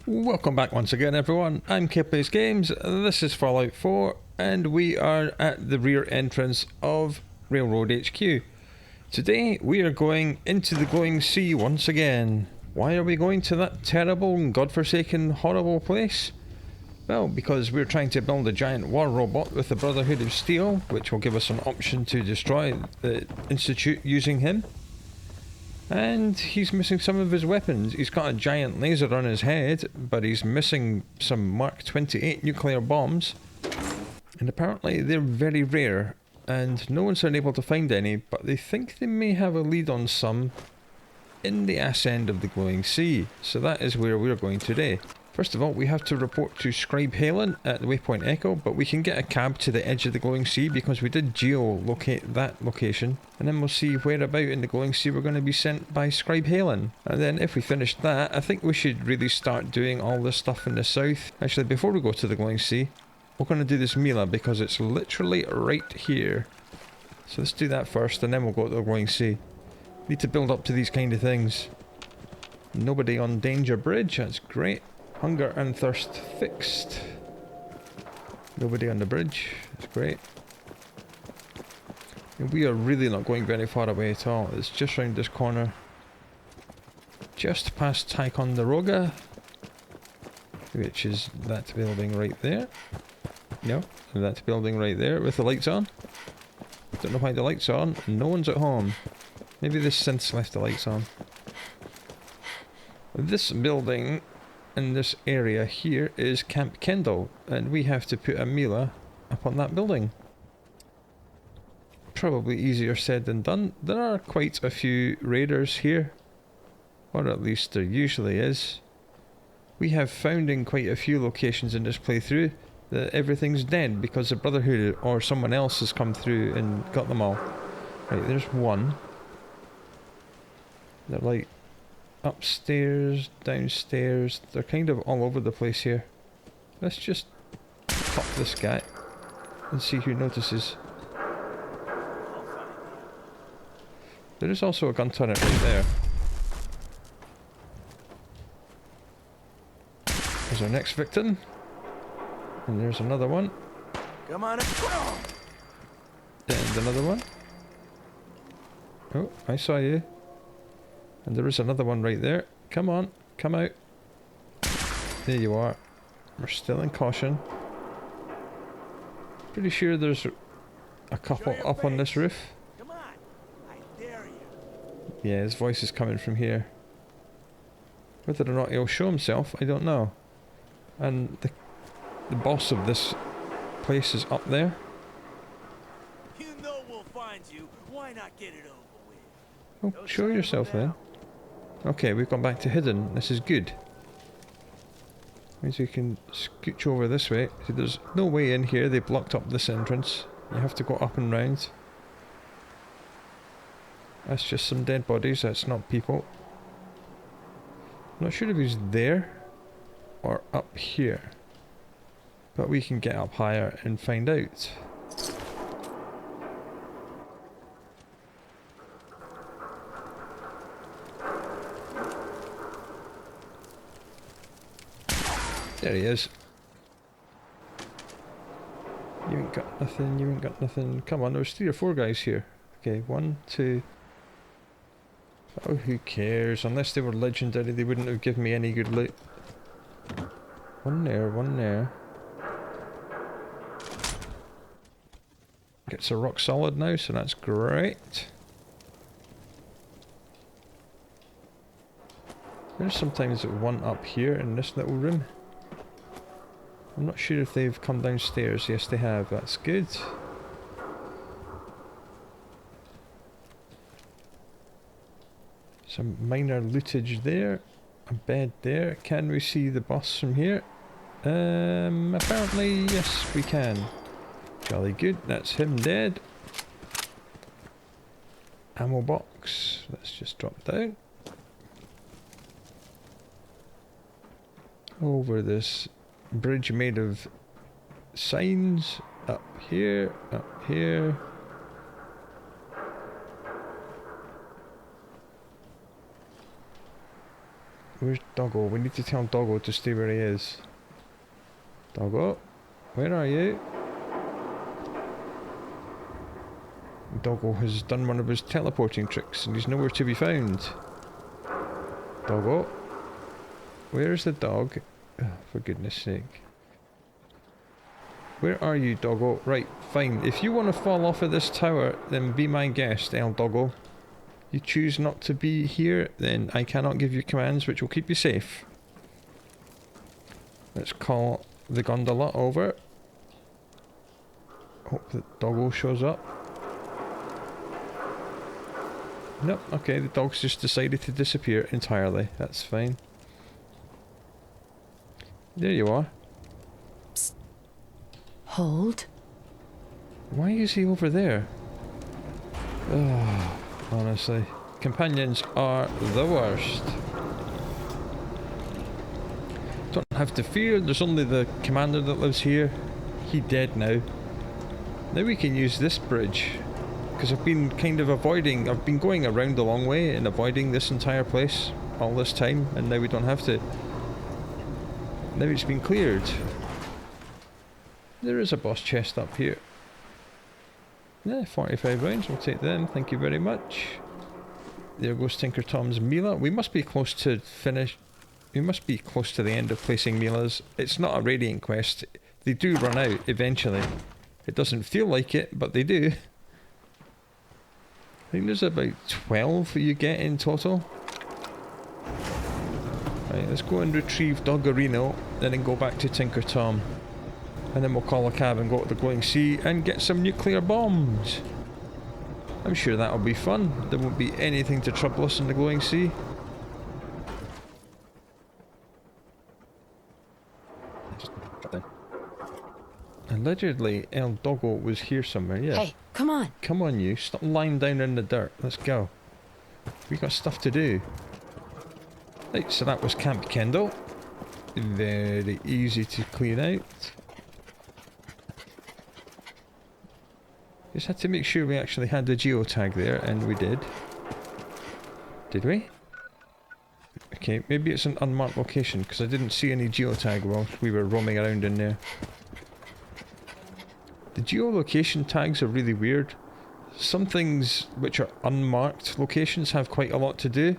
Welcome back once again, everyone. I'm Plays Games, this is Fallout 4, and we are at the rear entrance of Railroad HQ. Today, we are going into the glowing sea once again. Why are we going to that terrible and godforsaken, horrible place? Well, because we're trying to build a giant war robot with the Brotherhood of Steel, which will give us an option to destroy the Institute using him. And he's missing some of his weapons. He's got a giant laser on his head, but he's missing some Mark 28 nuclear bombs. And apparently they're very rare, and no one's been able to find any, but they think they may have a lead on some in the ass end of the glowing sea. So that is where we're going today. First of all, we have to report to Scribe Halen at the Waypoint Echo, but we can get a cab to the edge of the glowing sea because we did geolocate that location. And then we'll see whereabout in the glowing sea we're going to be sent by Scribe Halen. And then if we finish that, I think we should really start doing all this stuff in the south. Actually, before we go to the glowing sea, we're going to do this MILA because it's literally right here. So let's do that first and then we'll go to the glowing sea. Need to build up to these kind of things. Nobody on Danger Bridge, that's great. Hunger and thirst fixed. Nobody on the bridge. That's great. And we are really not going very far away at all. It's just round this corner. Just past Ticonderoga. Which is that building right there. No, that building right there with the lights on. Don't know why the lights are on. No one's at home. Maybe the synths left the lights on. This building in this area here is Camp Kendall, and we have to put a MILA up on that building. Probably easier said than done. There are quite a few raiders here, or at least there usually is. We have found in quite a few locations in this playthrough that everything's dead because the Brotherhood or someone else has come through and got them all. Right, there's one. They're like upstairs, downstairs, they're kind of all over the place here. Let's just pop this guy and see who notices. There is also a gun turret right there. There's our next victim. And there's another one. Come on. And another one. Oh, I saw you. And there is another one right there. Come on, come out. There you are. We're still in caution. Pretty sure there's a couple up on this roof. Come on. I dare you. Yeah, his voice is coming from here. Whether or not he'll show himself, I don't know. And the boss of this place is up there. You know we'll find you. Why not get it over with? Oh, show yourself then. Okay, we've gone back to hidden. This is good. Means we can scooch over this way. See, there's no way in here. They blocked up this entrance. You have to go up and round. That's just some dead bodies. That's not people. I'm not sure if he's there or up here. But we can get up higher and find out. There he is. You ain't got nothing, you ain't got nothing. Come on, there's 3 or 4 guys here. Okay, 1, 2. Oh, who cares? Unless they were legendary, they wouldn't have given me any good loot. One there, one there. Gets a rock solid now, so that's great. There's sometimes one up here in this little room. I'm not sure if they've come downstairs. Yes, they have. That's good. Some minor lootage there. A bed there. Can we see the boss from here? Apparently, yes, we can. Jolly good. That's him dead. Ammo box. Let's just drop down. Over this bridge made of signs. Up here, up here. Where's Doggo? We need to tell Doggo to stay where he is. Doggo, where are you? Doggo has done one of his teleporting tricks and he's nowhere to be found. Doggo, where's the dog? Oh, for goodness sake. Where are you, Doggo? Right, fine. If you want to fall off of this tower, then be my guest, El Doggo. You choose not to be here, then I cannot give you commands which will keep you safe. Let's call the gondola over. Hope that Doggo shows up. Nope, okay, the dog's just decided to disappear entirely. That's fine. There you are. Psst. Hold. Why is he over there? Oh, honestly. Companions are the worst. Don't have to fear, there's only the commander that lives here. He dead now. Now we can use this bridge. Because I've been kind of avoiding, I've been going around the long way and avoiding this entire place all this time, and now we don't have to. Now it's been cleared. There is a boss chest up here. Yeah, 45 rounds, we'll take them, thank you very much. There goes Tinker Tom's MILA. We must be close to finish. We must be close to the end of placing MILAs. It's not a Radiant quest. They do run out eventually. It doesn't feel like it, but they do. I think there's about 12 you get in total. Right, let's go and retrieve Doggerino, and then go back to Tinker Tom. And then we'll call a cab and go to the Glowing Sea and get some nuclear bombs. I'm sure that'll be fun. There won't be anything to trouble us in the Glowing Sea. Allegedly, El Doggo was here somewhere, yeah. Hey, come on. Come on, you. Stop lying down in the dirt. Let's go. We got stuff to do. Right, so that was Camp Kendall. Very easy to clear out. Just had to make sure we actually had the geotag there, and we did. Did we? Okay, maybe it's an unmarked location, because I didn't see any geotag while we were roaming around in there. The geolocation tags are really weird. Some things which are unmarked locations have quite a lot to do,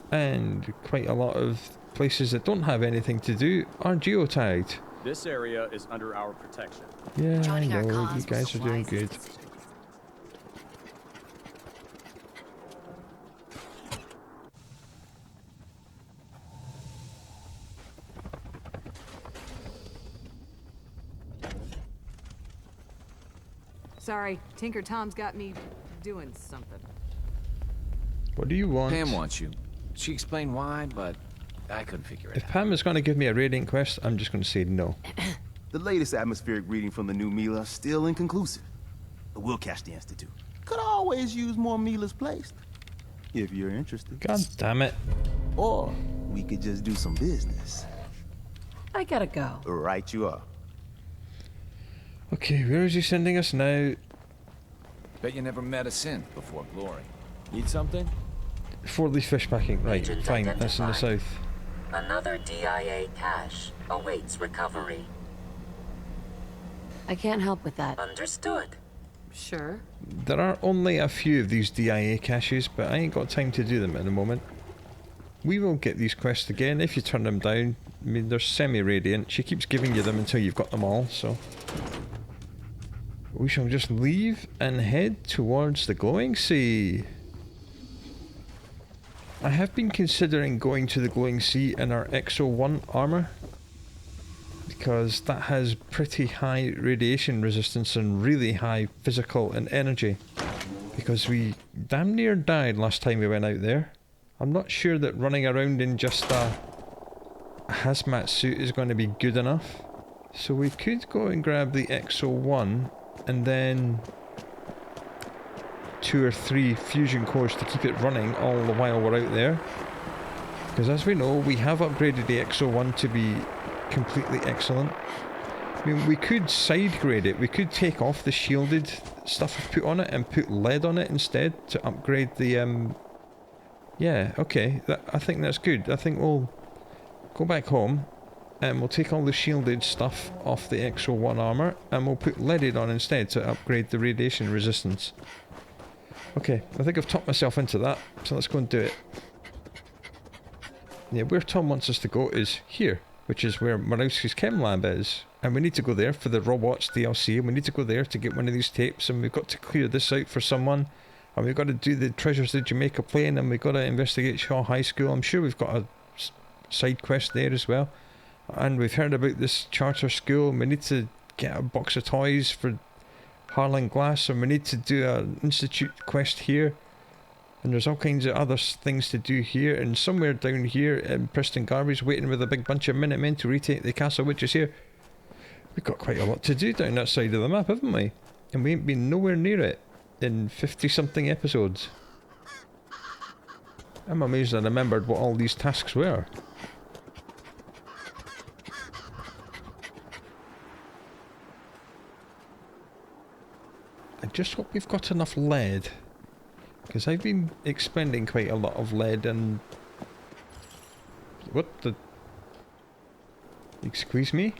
and quite a lot of places that don't have anything to do are geotagged. This area is under our protection. Yeah, I know, you guys are doing good. Sorry, Tinker Tom's got me doing something. What do you want? Pam wants you. She explained why, but I couldn't figure it If out. Pam is going to give me a Radiant quest, I'm just going to say no. The latest atmospheric reading from the new MILA is still inconclusive. But we'll catch the Institute. Could always use more MILAs placed. If you're interested. God damn it. Or we could just do some business. I gotta go. Right you are. Okay, where is he sending us now? Bet you never met a sin before glory. Need something? 4-leaf fish packing. Right, Agent fine, that's in the identified. south. Another DIA cache awaits recovery. I can't help with that. Understood. Sure. There are only a few of these DIA caches, but I ain't got time to do them at the moment. We will get these quests again if you turn them down. I mean, they're semi-radiant. She keeps giving you them until you've got them all, so... We shall just leave and head towards the Glowing Sea. I have been considering going to the Glowing Sea in our XO1 armour, because that has pretty high radiation resistance and really high physical and energy, because we damn near died last time we went out there. I'm not sure that running around in just a hazmat suit is going to be good enough, so we could go and grab the XO1 and then 2 or 3 fusion cores to keep it running all the while we're out there, because as we know, we have upgraded the XO1 to be completely excellent. I mean, we could side grade it. We could take off the shielded stuff we've put on it and put lead on it instead to upgrade the Yeah, okay. I think that's good. I think we'll go back home and we'll take all the shielded stuff off the Exo 1 armor and we'll put leaded on instead to upgrade the radiation resistance. Okay, I think I've talked myself into that, so let's go and do it. Yeah, where Tom wants us to go is here, which is where Marowski's chem lab is. And we need to go there for the robots DLC, and we need to go there to get one of these tapes, and we've got to clear this out for someone. And we've got to do the Treasures of Jamaica plane, and we've got to investigate Shaw High School. I'm sure we've got a side quest there as well. And we've heard about this charter school, and we need to get a box of toys for Harlan Glass, and we need to do an institute quest here. And there's all kinds of other things to do here, and somewhere down here, Preston Garvey's waiting with a big bunch of Minutemen to retake the castle, which is here. We've got quite a lot to do down that side of the map, haven't we? And we ain't been nowhere near it in 50-something episodes. I'm amazed I remembered what all these tasks were. I just hope we've got enough lead, because I've been expending quite a lot of lead and... What the... Excuse me?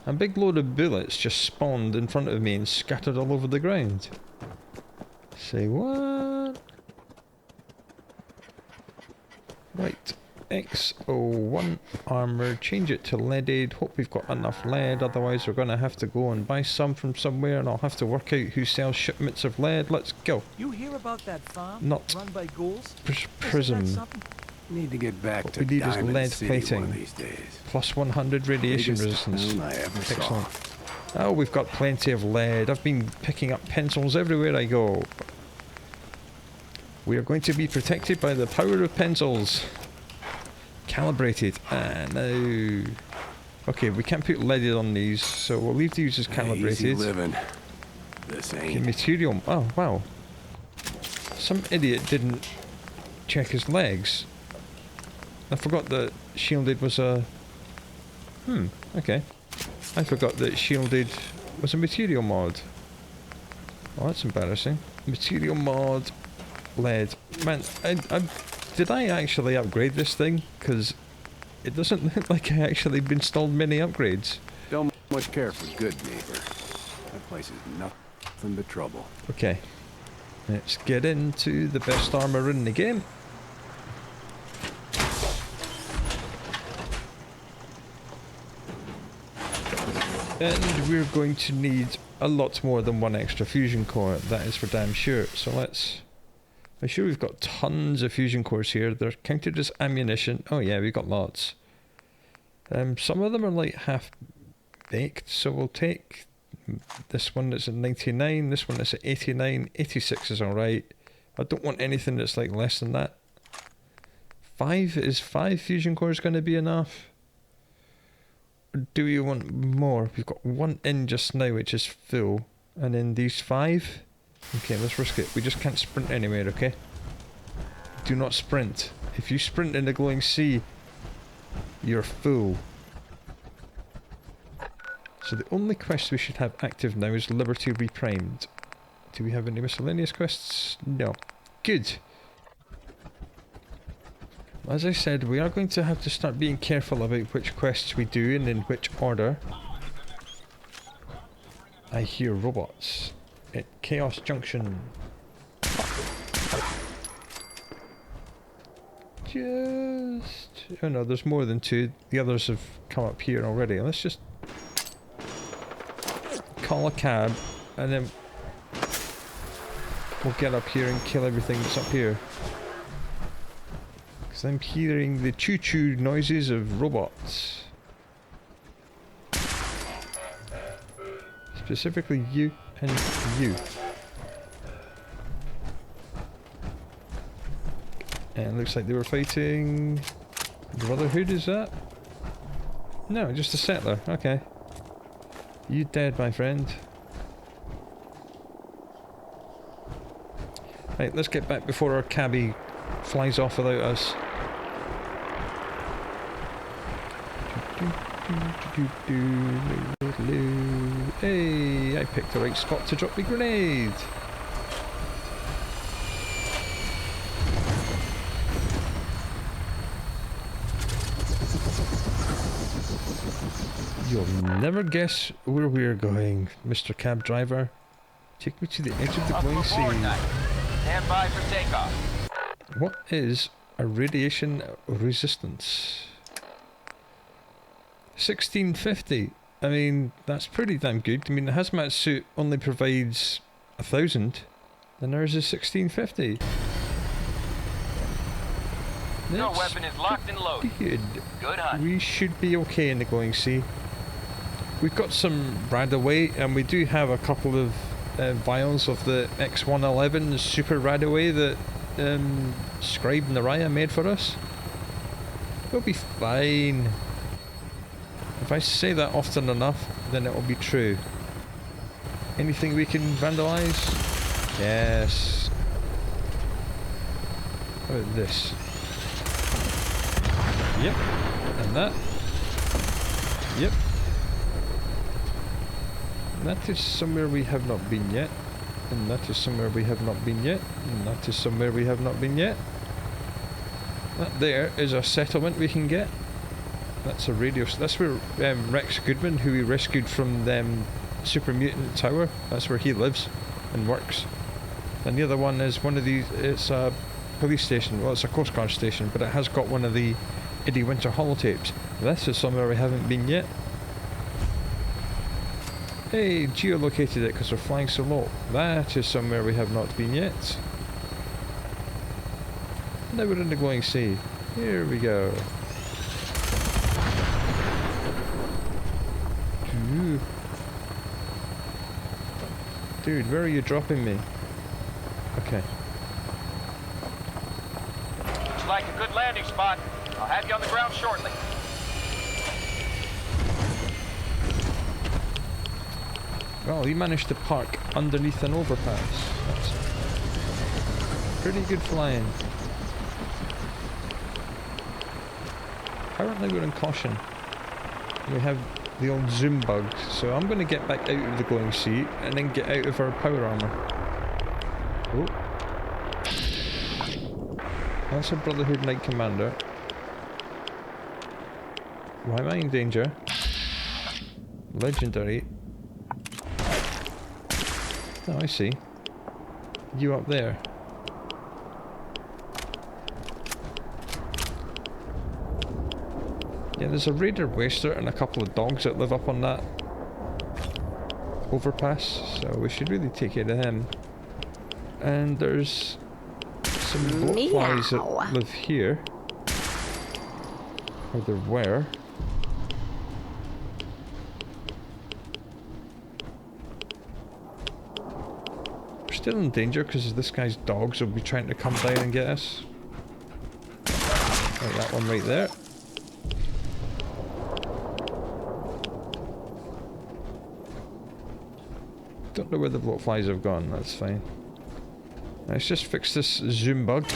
A big load of bullets just spawned in front of me and scattered all over the ground. Say what? Right. XO1 armor, change it to leaded. Hope we've got enough lead, otherwise we're going to have to go and buy some from somewhere and I'll have to work out who sells shipments of lead. Let's go. You hear about that farm Not run by ghouls? prism. Need to get back What to we need is Diamond lead City plating. one of these days. Plus 100 radiation Biggest resistance. town I ever saw. Excellent. Oh, we've got plenty of lead. I've been picking up pencils everywhere I go. We are going to be protected by the power of pencils. Calibrated. No. Okay, we can't put leaded on these, so we'll leave these as Easy calibrated. living. This Okay, ain't. material. Oh, wow. Some idiot didn't check his legs. I forgot that shielded was a... okay. I forgot that shielded was a material mod. Oh, that's embarrassing. Material mod, lead. Man, did I actually upgrade this thing? Because it doesn't look like I actually installed many upgrades. Don't much care for good neighbor. That place is nothing but trouble. Okay. Let's get into the best armor in the game. And we're going to need a lot more than one extra fusion core, that is for damn sure. So let's... I'm sure we've got tons of fusion cores here. They're counted as ammunition. Oh yeah, we've got lots. Some of them are like half baked, so we'll take this one that's at 99, this one that's at 89, 86 is alright. I don't want anything that's like less than that. 5 fusion cores going to be enough? Or do we want more? We've got 1 in just now, which is full, and then these 5. Okay, let's risk it. We just can't sprint anywhere, okay? Do not sprint. If you sprint in the glowing sea, you're full. So the only quest we should have active now is Liberty Reprimed. Do we have any miscellaneous quests? No. Good. As I said, we are going to have to start being careful about which quests we do and in which order. I hear robots at Chaos Junction. Just... oh no, there's more than 2. The others have come up here already. Let's just call a cab and then we'll get up here and kill everything that's up here. Because I'm hearing the choo-choo noises of robots. Specifically you and you. And it looks like they were fighting Brotherhood, is that? No, just a settler. Okay. You dead, my friend. Right, let's get back before our cabbie flies off without us. Hey, I picked the right spot to drop the grenade. You'll never guess where we're going, Mr. Cab Driver. Take me to the edge of the glowing sea. Stand by for takeoff. What is a radiation resistance? 1650. I mean, that's pretty damn good. I mean, the hazmat suit only provides 1,000, and ours is 1650. No weapon is locked and loaded. Good. Good hunt. We should be okay in the glowing sea. We've got some Radaway, and we do have a couple of vials of the X111 Super Radaway that Scribe and Naraya made for us. We'll be fine. If I say that often enough, then it will be true. Anything we can vandalize? Yes. How about this? Yep. And that. Yep. That is somewhere we have not been yet. And that is somewhere we have not been yet. And that is somewhere we have not been yet. That there is a settlement we can get. That's a radio. That's where Rex Goodman, who we rescued from them Super Mutant Tower, that's where he lives and works. And the other one is one of these. It's a police station. Well, it's a Coast Guard station, but it has got one of the Eddie Winter holotapes. This is somewhere we haven't been yet. Hey, geolocated it because we're flying so low. That is somewhere we have not been yet. Now we're in the glowing sea. Here we go. Ooh. Dude, where are you dropping me? Okay. Looks like a good landing spot. I'll have you on the ground shortly. Well, he managed to park underneath an overpass. That's pretty good flying. Apparently we're in caution. We have the old zoom bug, so I'm going to get back out of the glowing sea and then get out of our power armor. Oh. That's a Brotherhood Knight Commander. Why am I in danger? Legendary. Oh, I see. You up there. Yeah, there's a raider waster and a couple of dogs that live up on that overpass, so we should really take care of them. And there's some blockflies that live here. Or there were. We're still in danger because this guy's dogs will be trying to come down and get us. Like that one right there. Don't know where the blockflies have gone, that's fine. Let's just fix this zoom bug.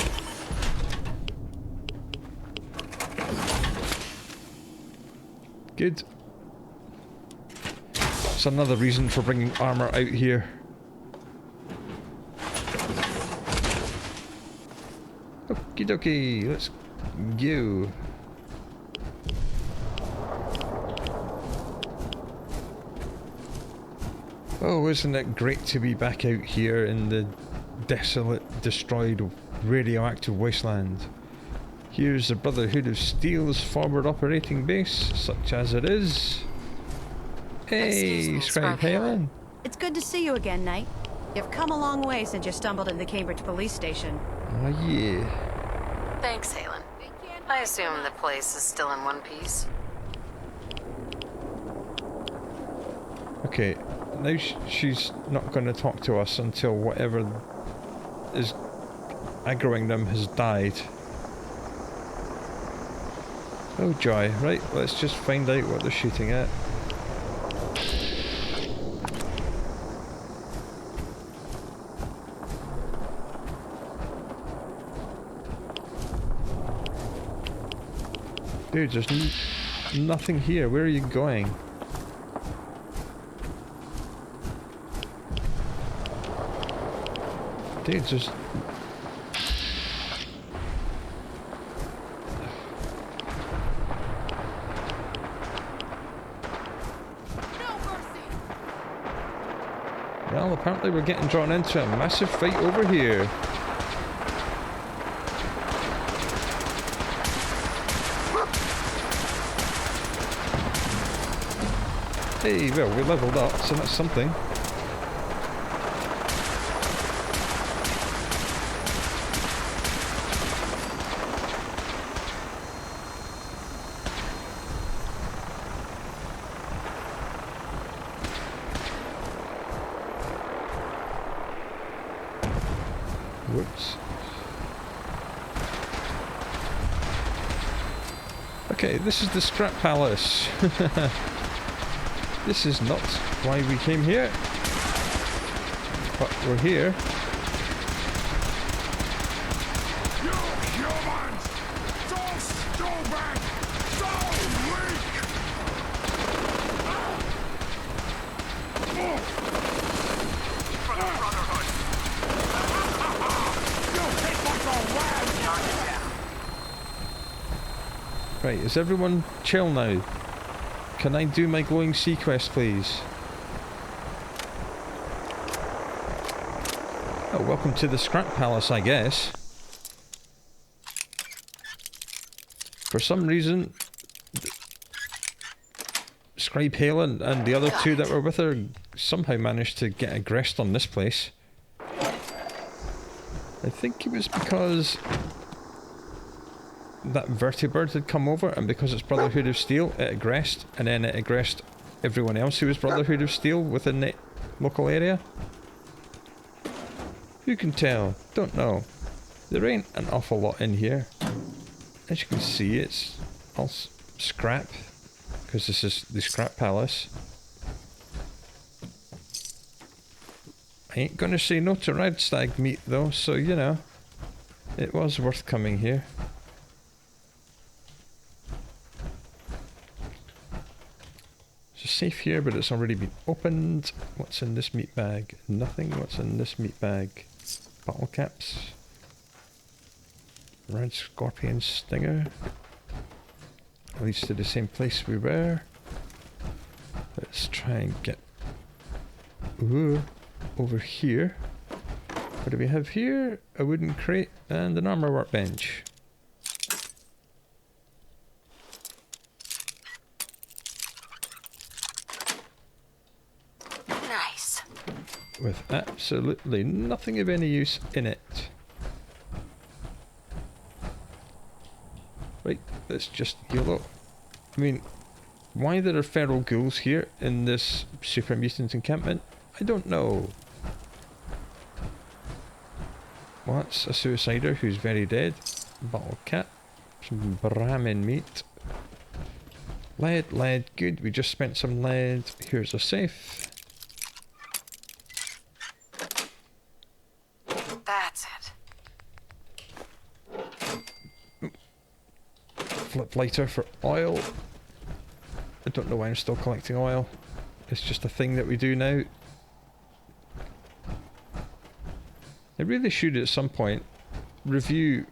Good. That's another reason for bringing armor out here. Okie dokie, let's go. Oh, isn't it great to be back out here in the desolate, destroyed, radioactive wasteland. Here's the Brotherhood of Steel's forward operating base, such as it is. Hey, Scribe Helen. It's good to see you again, Knight. You've come a long way since you stumbled in the Cambridge police station. Oh, yeah. Thanks, Halen. I assume the place is still in one piece. Okay, now she's not going to talk to us until whatever is aggroing them has died. Oh joy, right, let's just find out what they're shooting at. Dude, there's nothing here. Where are you going? Dude, just... Well, apparently we're getting drawn into a massive fight over here. Hey, well, we leveled up, so that's something. Whoops. Okay, this is the Scrap Palace. This is not why we came here. But we're here. You humans! So stupid! So weak! For the Brotherhood! You think like a rat! Right, is everyone chill now? Can I do my glowing sea quest, please? Oh, welcome to the Scrap Palace, I guess. For some reason, Scribe Halen and the other two that were with her somehow managed to get aggressed on this place. I think it was because that Vertibird had come over, and because it's Brotherhood of Steel, it aggressed, and then it aggressed everyone else who was Brotherhood of Steel within the local area. Who can tell? Don't know. There ain't an awful lot in here. As you can see, it's all scrap, because this is the Scrap Palace. I ain't gonna say no to red stag meat though, so you know, it was worth coming here. Safe here, but it's already been opened. What's in this meat bag? Nothing. What's in this meat bag? Bottle caps. Red scorpion stinger. Leads to the same place we were. Let's try and get over here. What do we have here? A wooden crate and an armor workbench. With absolutely nothing of any use in it. Right, let's just heal up. I mean, why there are feral ghouls here in this super mutant encampment, I don't know. What's a suicider who's very dead? Bottle cap. Some Brahmin meat. Lead, good, we just spent some lead. Here's a safe. That's it. Flip lighter for oil. I don't know why I'm still collecting oil. It's just a thing that we do now. I really should at some point review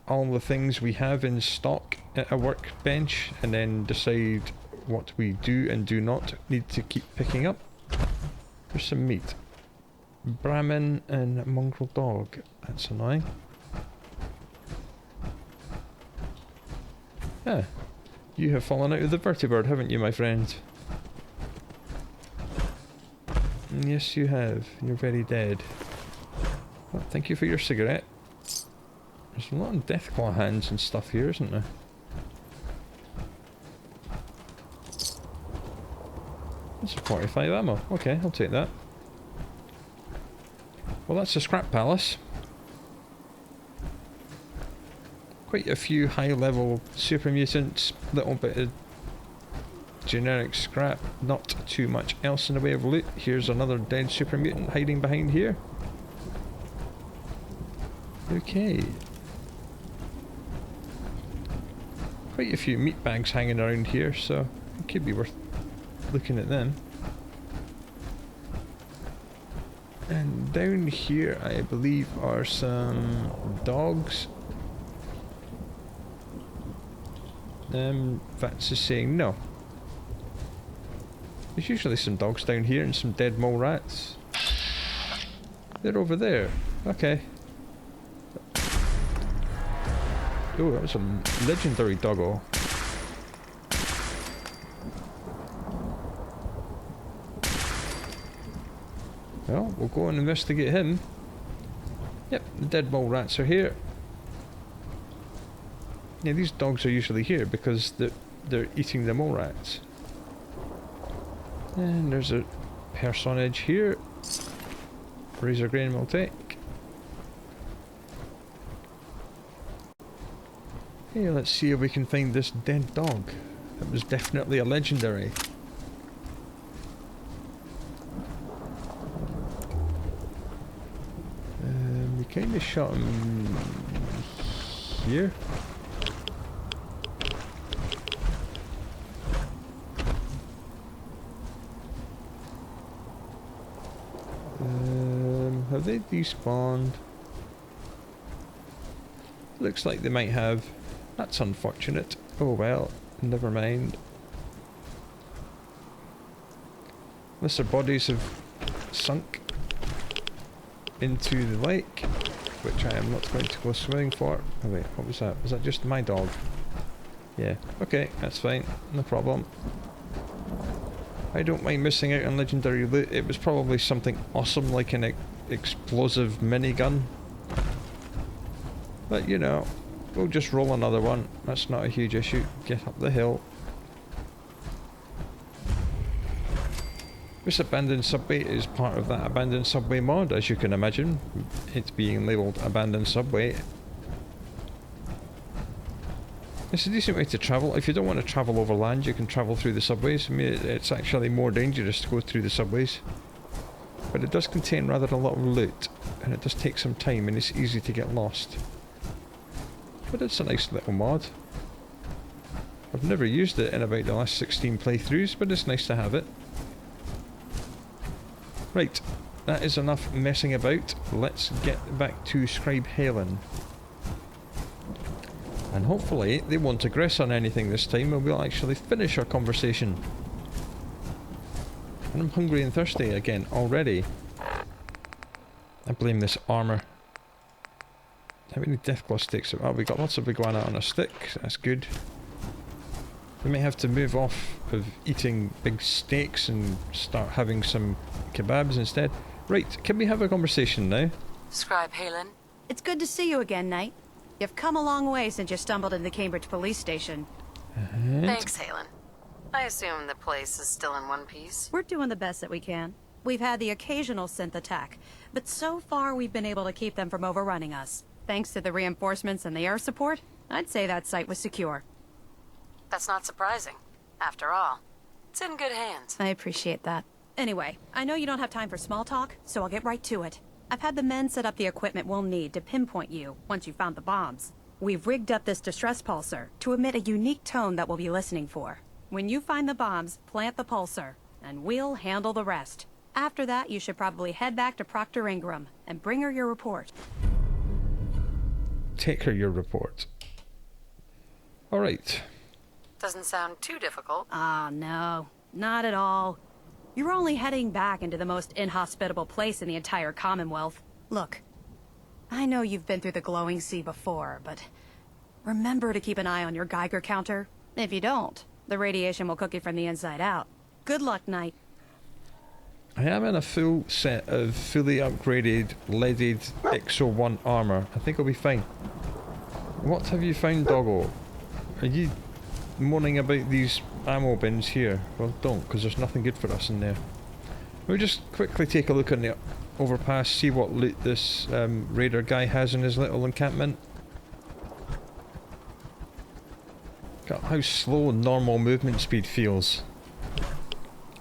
all the things we have in stock at a workbench and then decide what we do and do not need to keep picking up. There's some meat. Brahmin and mongrel dog. That's annoying. Ah, you have fallen out of the vertibird, haven't you, my friend? Yes, you have. You're very dead. Well, thank you for your cigarette. There's a lot of Deathclaw hands and stuff here, isn't there? That's 45 ammo. Okay, I'll take that. Well, that's the Scrap Palace. Quite a few high-level super mutants, little bit of generic scrap, not too much else in the way of loot. Here's another dead super mutant hiding behind here. Okay. Quite a few meat bags hanging around here, so it could be worth looking at them. And down here, I believe, are some dogs. Vats is saying no. There's usually some dogs down here and some dead mole rats. They're over there. Okay. Oh, that was a legendary doggo. Well, we'll go and investigate him. Yep, the dead mole rats are here. Yeah, these dogs are usually here because they're eating the mole rats. And there's a personage here. Razor grain will take. Okay, let's see if we can find this dead dog. That was definitely a legendary. We kind of shot him here. Have they despawned? Looks like they might have. That's unfortunate. Oh well, never mind. Unless their bodies have sunk into the lake, which I am not going to go swimming for. Oh wait, what was that? Was that just my dog? Yeah, okay, that's fine, no problem. I don't mind missing out on legendary loot. It was probably something awesome like an explosive minigun. But you know, we'll just roll another one. That's not a huge issue. Get up the hill. This abandoned subway is part of that abandoned subway mod, as you can imagine. It's being labelled abandoned subway. It's a decent way to travel. If you don't want to travel over land, you can travel through the subways. I mean, it's actually more dangerous to go through the subways. But it does contain rather a lot of loot, and it does take some time, and it's easy to get lost. But it's a nice little mod. I've never used it in about the last 16 playthroughs, but it's nice to have it. Right, that is enough messing about. Let's get back to Scribe Helen. And hopefully they won't aggress on anything this time and we'll actually finish our conversation. And I'm hungry and thirsty again already. I blame this armour. How many Deathclaw sticks? Oh, we got lots of iguana on a stick. That's good. We may have to move off of eating big steaks and start having some kebabs instead. Right, can we have a conversation now? Scribe Halen? It's good to see you again, Knight. You've come a long way since you stumbled in the Cambridge police station. Thanks, Halen. I assume the place is still in one piece? We're doing the best that we can. We've had the occasional synth attack, but so far we've been able to keep them from overrunning us. Thanks to the reinforcements and the air support, I'd say that site was secure. That's not surprising. After all, it's in good hands. I appreciate that. Anyway, I know you don't have time for small talk, so I'll get right to it. I've had the men set up the equipment we'll need to pinpoint you once you've found the bombs. We've rigged up this distress pulsar to emit a unique tone that we'll be listening for. When you find the bombs, plant the pulsar, and we'll handle the rest. After that, you should probably head back to Proctor Ingram and bring her your report. Take her your report. Alright. Doesn't sound too difficult. Ah, no. Not at all. You're only heading back into the most inhospitable place in the entire Commonwealth. Look, I know you've been through the glowing sea before, but remember to keep an eye on your Geiger counter. If you don't, the radiation will cook you from the inside out. Good luck, Knight. I am in a full set of fully upgraded, leaded XO1 armour. I think I'll be fine. What have you found, doggo? Are you moaning about these ammo bins here? Well, don't, because there's nothing good for us in there. We'll just quickly take a look on the overpass, see what loot this raider guy has in his little encampment. God, how slow normal movement speed feels.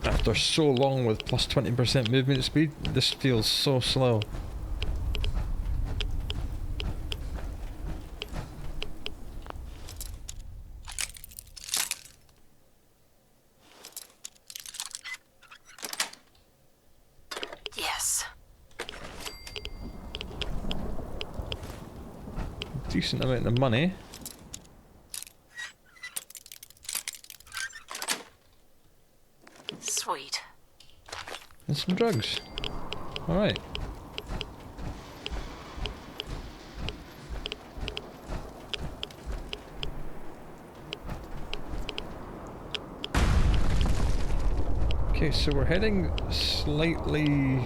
After so long with plus 20% movement speed, this feels so slow. Yes. Decent amount of money. Sweet. And some drugs. Alright. Okay, so we're heading slightly...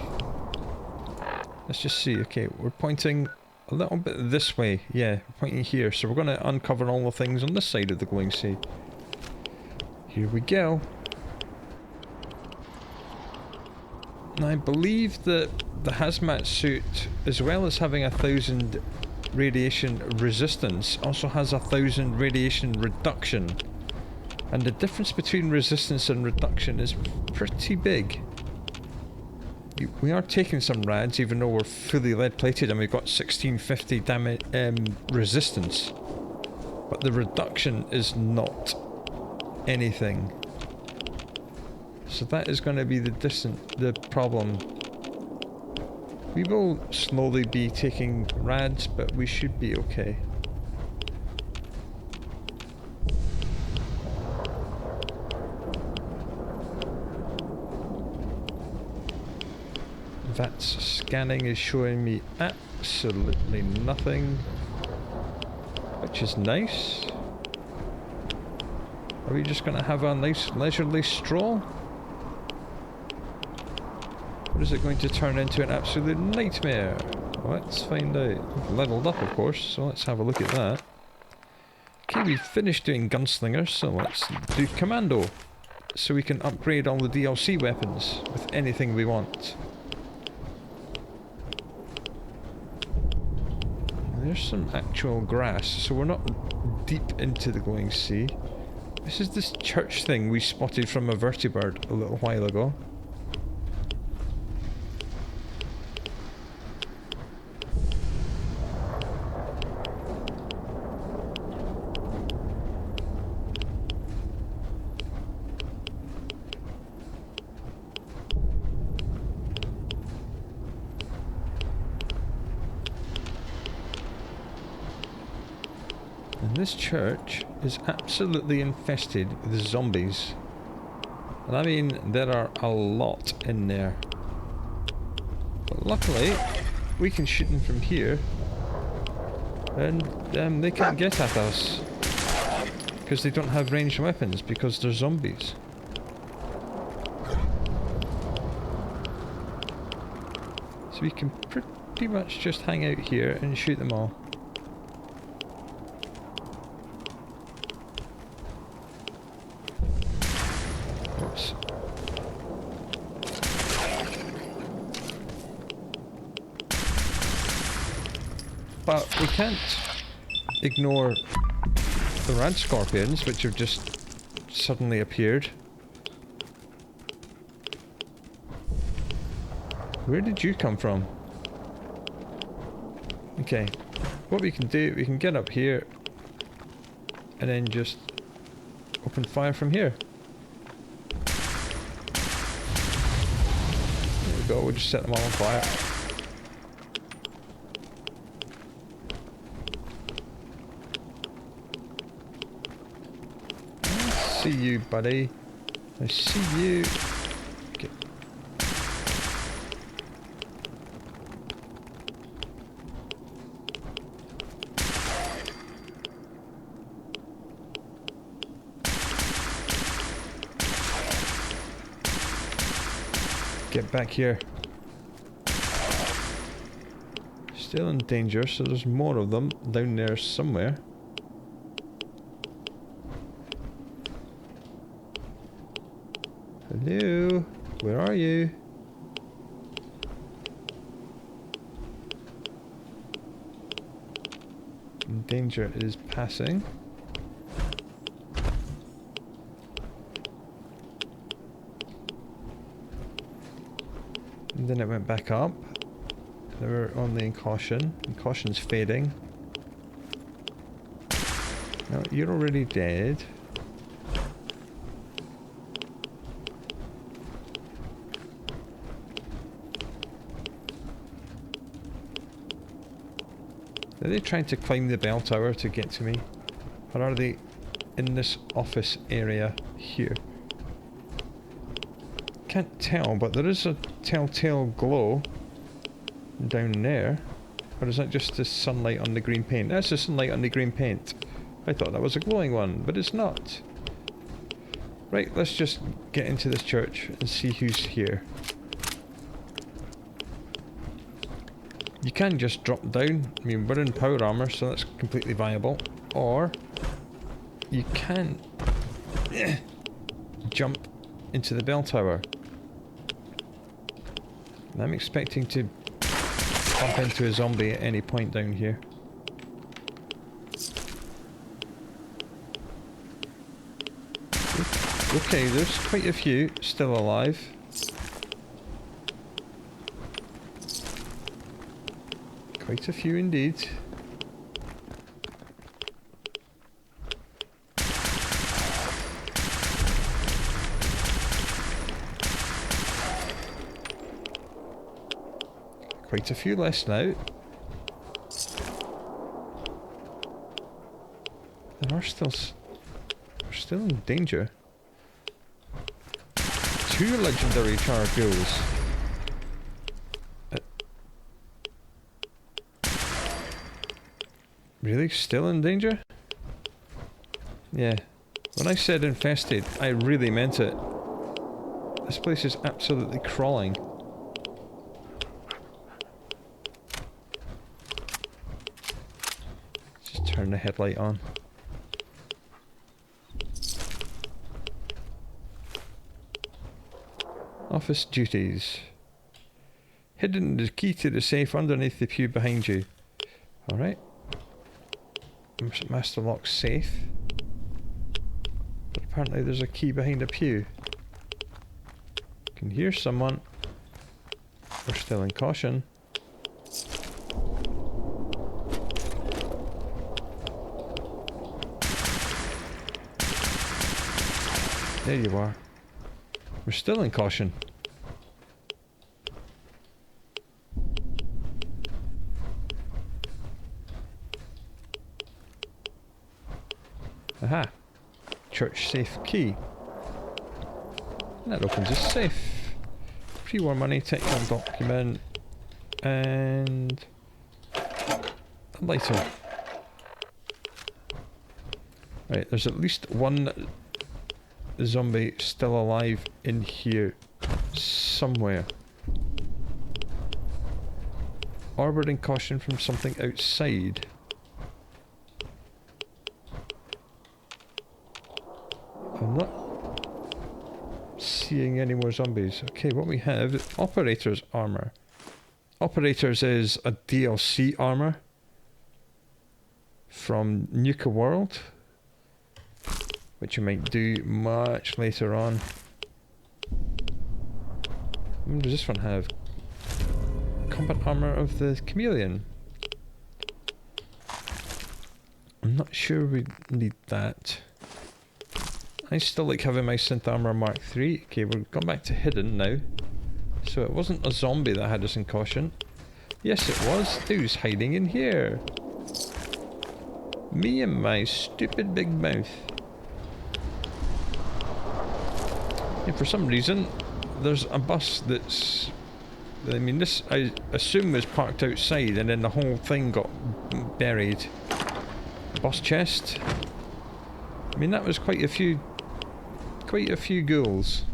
Let's just see. Okay, we're pointing a little bit this way. Yeah, we're pointing here. So we're going to uncover all the things on this side of the glowing sea. Here we go. Now I believe that the hazmat suit, as well as having 1,000 radiation resistance, also has 1,000 radiation reduction. And the difference between resistance and reduction is pretty big. We are taking some rads, even though we're fully lead plated and we've got 1650 damage resistance. But the reduction is not anything. So that is going to be the problem. We will slowly be taking rads, but we should be okay. That scanning is showing me absolutely nothing, which is nice. Are we just going to have a nice leisurely stroll? Or is it going to turn into an absolute nightmare? Let's find out. We've leveled up, of course, so let's have a look at that. Okay, we've finished doing Gunslinger, so let's do Commando. So we can upgrade all the DLC weapons with anything we want. There's some actual grass, so we're not deep into the glowing sea. This is this church thing we spotted from a Vertibird a little while ago. This church is absolutely infested with zombies. And I mean, there are a lot in there. But luckily, we can shoot them from here. And they can't get at us. Because they don't have ranged weapons, because they're zombies. So we can pretty much just hang out here and shoot them all. But we can't ignore the rad scorpions, which have just suddenly appeared. Where did you come from? Okay, what we can do, we can get up here and then just open fire from here. There we go, we'll just set them all on fire. See you, buddy. I see you. Okay. Get back here. Still in danger, so there's more of them down there somewhere. Hello, where are you? Danger is passing. And then it went back up. Now we're only in caution. And caution's fading. No, you're already dead. Are they trying to climb the bell tower to get to me? Or are they in this office area here? Can't tell, but there is a telltale glow down there. Or is that just the sunlight on the green paint? That's the sunlight on the green paint. I thought that was a glowing one, but it's not. Right, let's just get into this church and see who's here. You can just drop down. I mean, we're in power armor, so that's completely viable. Or you can jump into the bell tower. And I'm expecting to bump into a zombie at any point down here. Okay, there's quite a few still alive. Quite a few indeed. Quite a few less now. They are still in danger. 2 legendary charcoals. Really? Still in danger? Yeah. When I said infested, I really meant it. This place is absolutely crawling. Just turn the headlight on. Office duties. Hidden the key to the safe underneath the pew behind you. Alright. Master lock safe. But apparently there's a key behind a pew. Can hear someone. We're still in caution. There you are. We're still in caution. Aha. Church safe key. And that opens a safe. Pre-war money, technical document, and a lighter. Right, there's at least one zombie still alive in here somewhere. Or we're in caution from something outside. I'm not seeing any more zombies. Okay, what we have is Operator's armor. Operators is a DLC armor from Nuka World, which you might do much later on. Does this one have combat armor of the chameleon? I'm not sure we need that. I still like having my synth armor Mark III. Okay, we've gone back to hidden now. So it wasn't a zombie that had us in caution. Yes, it was. Who's hiding in here? Me and my stupid big mouth. And for some reason, there's a bus that's... I mean, this, I assume, was parked outside and then the whole thing got buried. Bus chest. I mean, that was quite a few ghouls.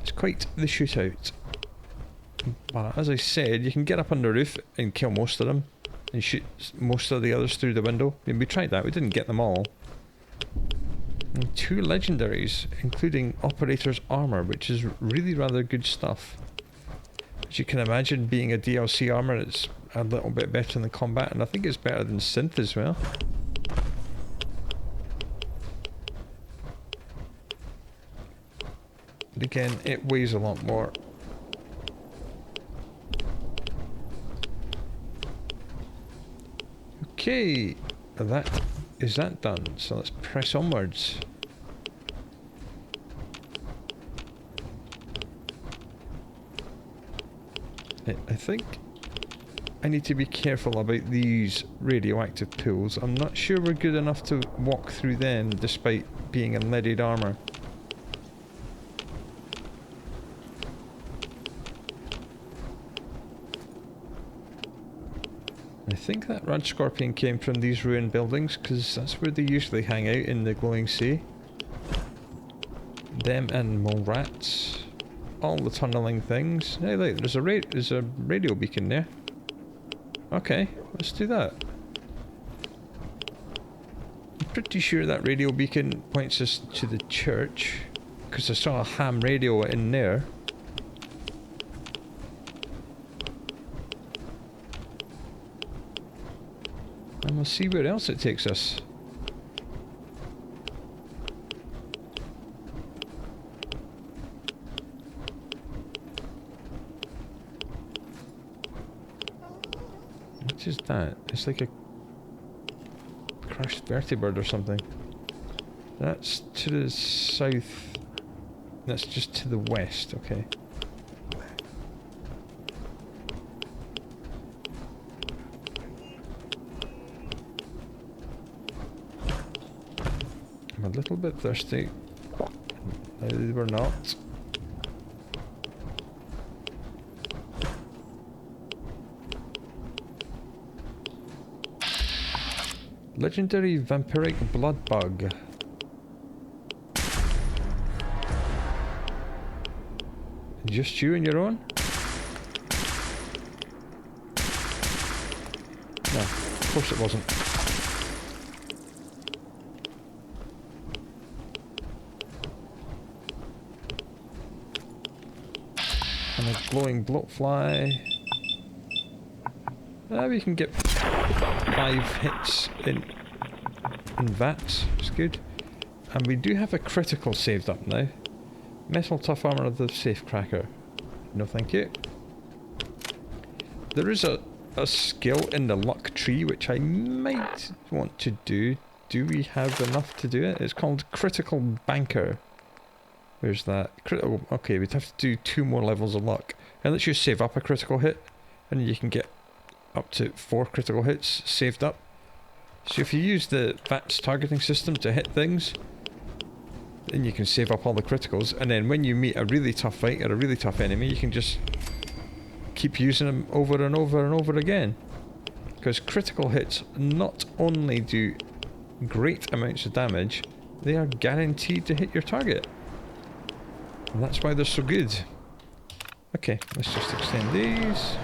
It's quite the shootout. But as I said, you can get up on the roof and kill most of them and shoot most of the others through the window. I mean, we tried that, we didn't get them all. And 2 legendaries, including Operator's armor, which is really rather good stuff. As you can imagine, being a DLC armor, it's a little bit better than combat, and I think it's better than synth as well. But again, it weighs a lot more. Okay, is that done? So let's press onwards. I think I need to be careful about these radioactive pools. I'm not sure we're good enough to walk through them despite being in leaded armor. I think that red scorpion came from these ruined buildings because that's where they usually hang out, in the glowing sea. Them and mole rats. All the tunneling things. Hey look, there's a radio beacon there. Okay, let's do that. I'm pretty sure that radio beacon points us to the church, because I saw a ham radio in there. And we'll see where else it takes us. What is that? It's like a crashed vertibird or something. That's to the south. That's just to the west, okay. I'm a little bit thirsty. No, we're not. Legendary vampiric blood bug. Just you and your own? No, of course it wasn't. And a glowing bloatfly. We can get 5 hits in VATS, it's good. And we do have a critical saved up now. Metal tough armor of the safe cracker. No thank you. There is a skill in the luck tree which I might want to do. Do we have enough to do it? It's called critical banker. Where's that? Critical. Okay, we'd have to do 2 more levels of luck. And let's just save up a critical hit, and you can get up to 4 critical hits saved up. So if you use the VATS targeting system to hit things, then you can save up all the criticals, and then when you meet a really tough fight or a really tough enemy, you can just keep using them over and over and over again. Because critical hits not only do great amounts of damage, they are guaranteed to hit your target. And that's why they're so good. Okay, let's just extend these.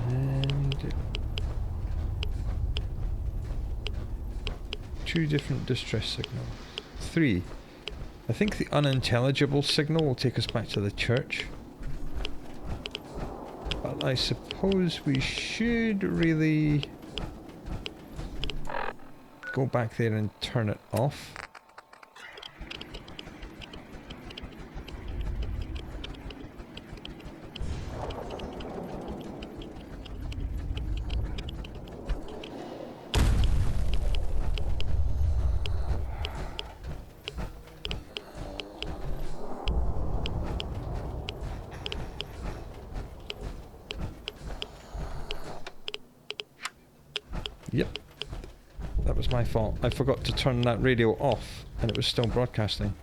And 2 different distress signals. 3. I think the unintelligible signal will take us back to the church. But I suppose we should really go back there and turn it off. Yep, that was my fault. I forgot to turn that radio off and it was still broadcasting.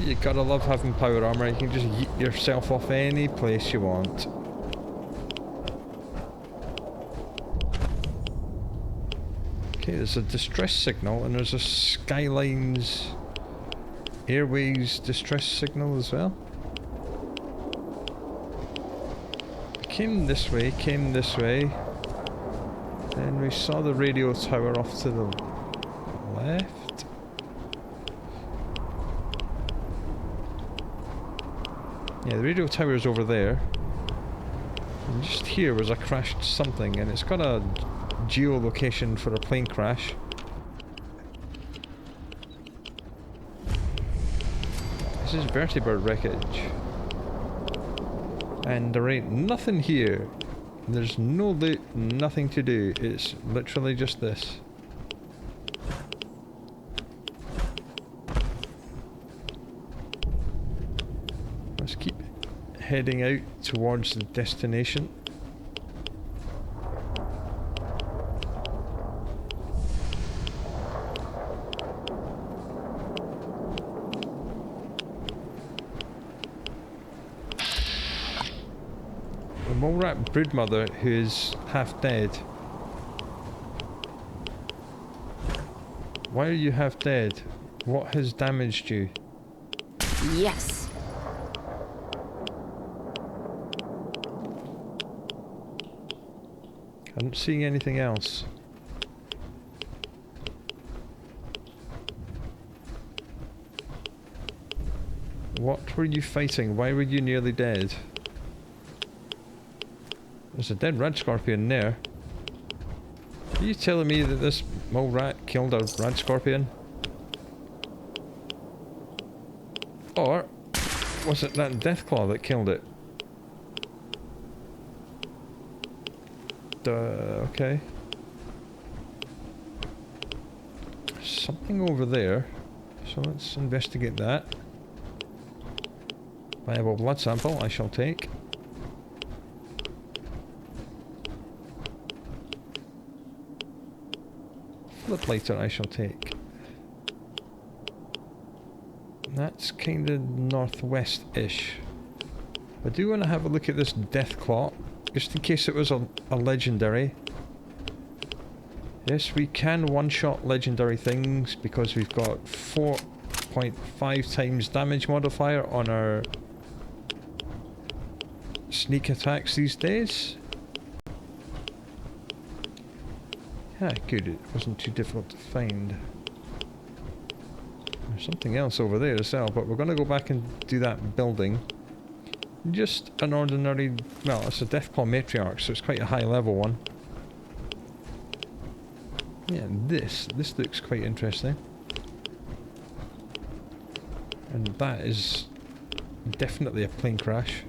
You gotta love having power armor. You can just yeet yourself off any place you want. Okay, there's a distress signal and there's a Skylines Airways distress signal as well. Came this way, then we saw the radio tower off to the left. Yeah, the radio tower is over there. And just here was a crashed something, and it's got a geolocation for a plane crash. This is Vertibird Wreckage. And there ain't nothing here. There's no loot, nothing to do. It's literally just this. Let's keep heading out towards the destination. mole rat broodmother who is half dead. Why are you half dead? What has damaged you? Yes. I'm not seeing anything else. What were you fighting? Why were you nearly dead? There's a dead red scorpion there. Are you telling me that this mole rat killed a red scorpion? Or was it that deathclaw that killed it? Okay. Something over there. So let's investigate that. Viable blood sample I shall take. Flip lighter I shall take. That's kind of northwest-ish. I do want to have a look at this deathclaw, just in case it was a legendary. Yes, we can one-shot legendary things because we've got 4.5 times damage modifier on our sneak attacks these days. Ah, good, it wasn't too difficult to find. There's something else over there as well, but we're going to go back and do that building. Just an ordinary, well, it's a Deathclaw Matriarch, so it's quite a high level one. Yeah, this looks quite interesting. And that is definitely a plane crash.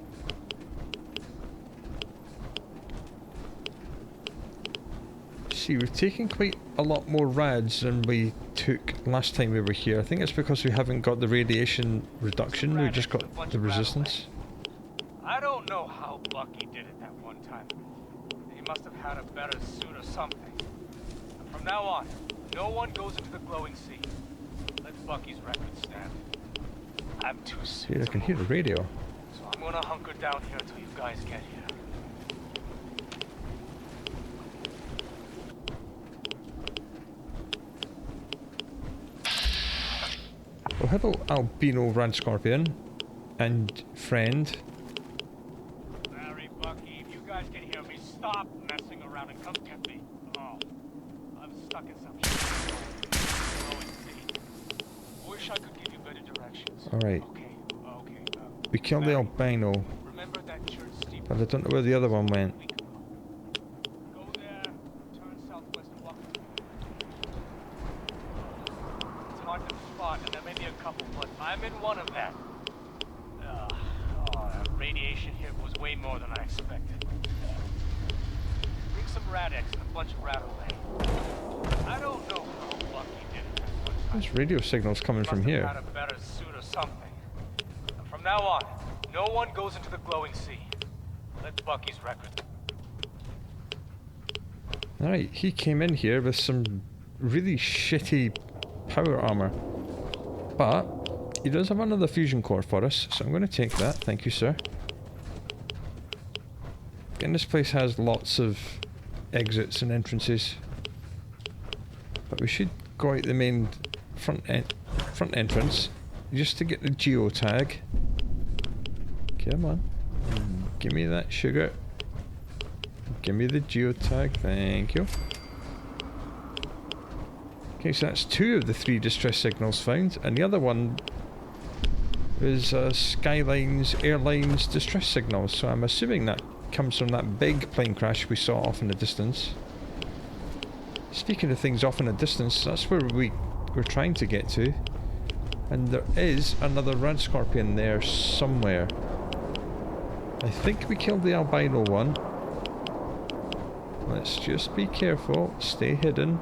See, we've taken quite a lot more rads than we took last time we were here. I think it's because we haven't got the radiation reduction, we've just got the resistance. I don't know how Bucky did it that one time. He must have had a better suit or something. And from now on, no one goes into the glowing sea. Let Bucky's record stand. I'm too sick. See, I can hear the radio. So I'm gonna hunker down here till you guys get here. Well, hello, albino red scorpion and friend. Larry, Bucky, if you guys can hear me, stop messing around and come get me. Oh, I'm stuck in some shit. Wish I could give you better directions. Alright. Okay. We killed the albino, Remember that church steeple? but I don't know where the other one went. Go there, turn southwest and walk. It's hard to spot, and there may be a couple, but I'm in one of them. That radiation here was way more than I expected. Bring some Radex and a bunch of Rattlebang. I don't know how Bucky did it. There's radio signals coming from here. Had a better suit or something. And from now on, no one goes into the glowing sea. That's Bucky's record. Alright, he came in here with some really shitty power armor. But he does have another fusion core for us, so I'm going to take that. Thank you, sir. Again, this place has lots of exits and entrances. But we should go out the main front entrance just to get the geotag. Come on. Give me that sugar. Give me the geotag. Thank you. Okay, so that's 2 of the 3 distress signals found, and the other one is Skylines Airlines distress signals, so I'm assuming that comes from that big plane crash we saw off in the distance. Speaking of things off in the distance, that's where we're trying to get to. And there is another red scorpion there somewhere. I think we killed the albino one. Let's just be careful, stay hidden.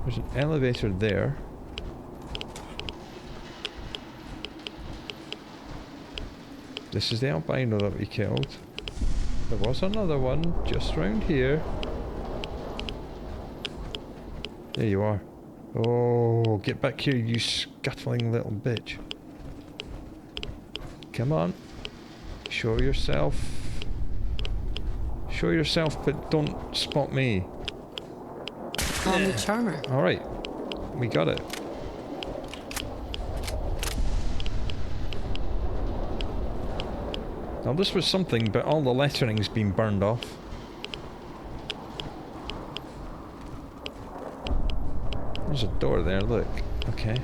There's an elevator there. This is the albino that we killed. There was another one just round here. There you are. Oh, get back here, you scuttling little bitch. Come on. Show yourself. Show yourself, but don't spot me. Call me Charmer. Alright. We got it. Now this was something, but all the lettering's been burned off. There's a door there, look. Okay.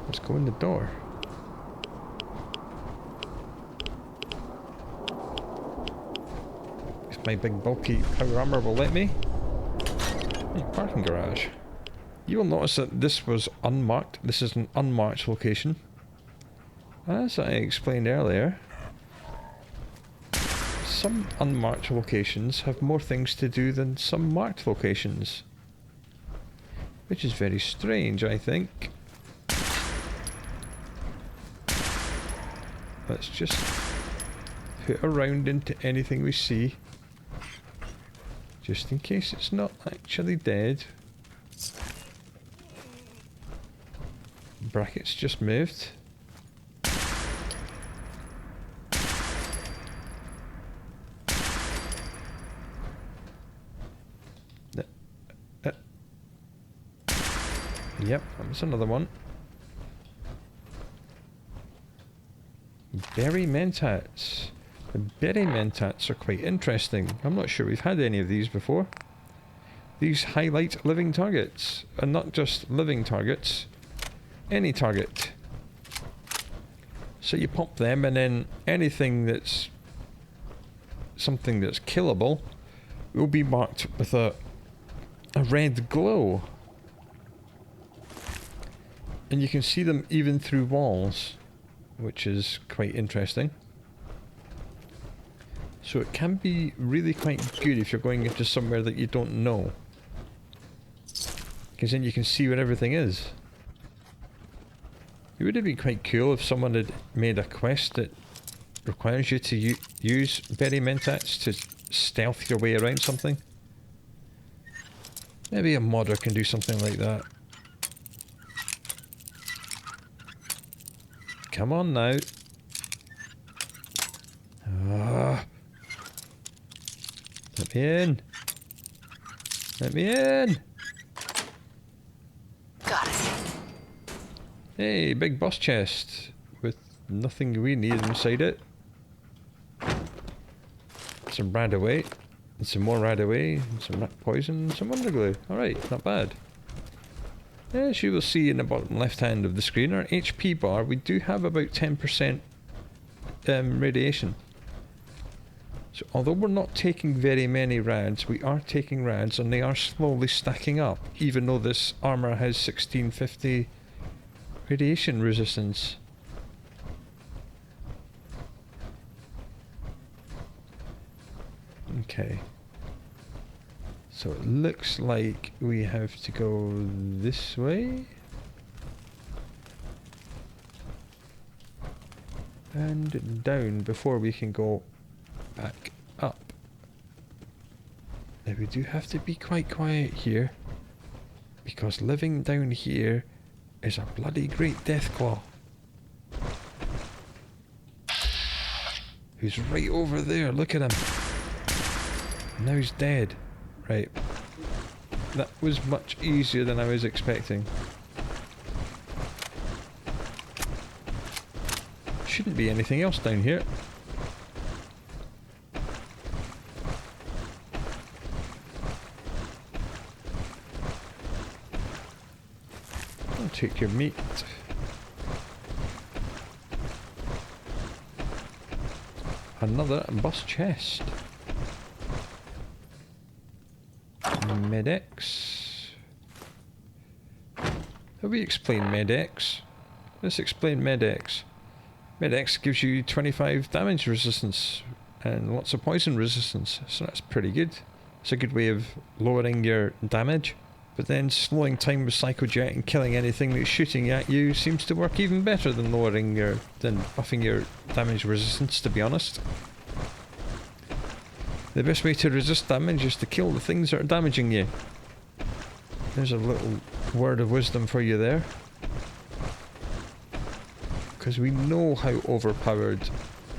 Let's go in the door. If my big bulky power armor will let me. Hey, parking garage. You will notice that this was unmarked. This is an unmarked location. As I explained earlier, some unmarked locations have more things to do than some marked locations. Which is very strange, I think. Let's just put a round into anything we see. Just in case it's not actually dead. Brackets just moved. Yep, that's another one. Berry mentats. The berry mentats are quite interesting. I'm not sure we've had any of these before. These highlight living targets, and not just living targets, any target. So you pop them, and then anything that's something that's killable will be marked with a red glow. And you can see them even through walls, which is quite interesting. So it can be really quite good if you're going into somewhere that you don't know, because then you can see where everything is. It would have been quite cool if someone had made a quest that requires you to use berry mentats to stealth your way around something. Maybe a modder can do something like that. Come on now. Let me in. Let me in. Got it. Hey, big boss chest with nothing we need inside it. Some radaway, and some more radaway, and some rat poison, and some underglue. Alright, not bad. As you will see in the bottom left hand of the screen, our HP bar, we do have about 10% radiation. So although we're not taking very many rads, we are taking rads, and they are slowly stacking up, even though this armor has 1650 radiation resistance. Okay. So it looks like we have to go this way. And down before we can go back up. Now we do have to be quite quiet here, because living down here is a bloody great deathclaw. Who's right over there, look at him. Now he's dead. Right. That was much easier than I was expecting. Shouldn't be anything else down here. I'll take your meat. Another bus chest. Med-X. Have we explained Med-X? Let's explain Med-X. Med-X gives you 25 damage resistance and lots of poison resistance, so that's pretty good. It's a good way of lowering your damage, but then slowing time with Psychojet and killing anything that's shooting at you seems to work even better than buffing your damage resistance, to be honest. The best way to resist damage is to kill the things that are damaging you. There's a little word of wisdom for you there. Because we know how overpowered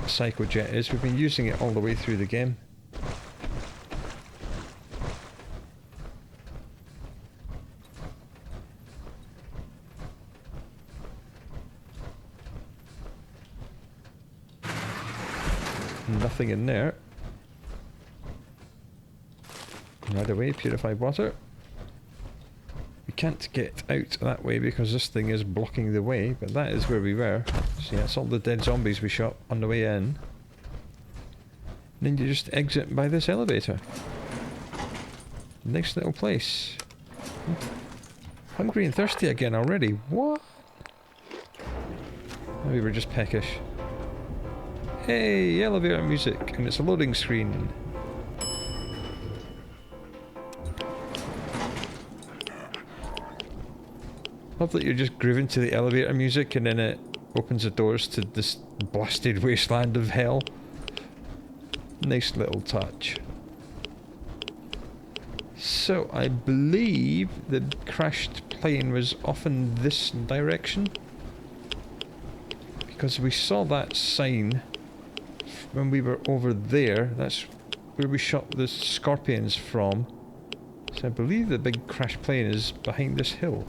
psychojet is. We've been using it all the way through the game. Nothing in there. Right away, purified water. We can't get out that way because this thing is blocking the way, but that is where we were. So yeah, that's all the dead zombies we shot on the way in. And then you just exit by this elevator. Nice little place. Hungry and thirsty again already. What? Maybe we're just peckish. Hey, elevator music, and it's a loading screen. Love that you're just grooving to the elevator music and then it opens the doors to this blasted wasteland of hell. Nice little touch. So, I believe the crashed plane was off in this direction. Because we saw that sign when we were over there. That's where we shot the scorpions from. So I believe the big crashed plane is behind this hill.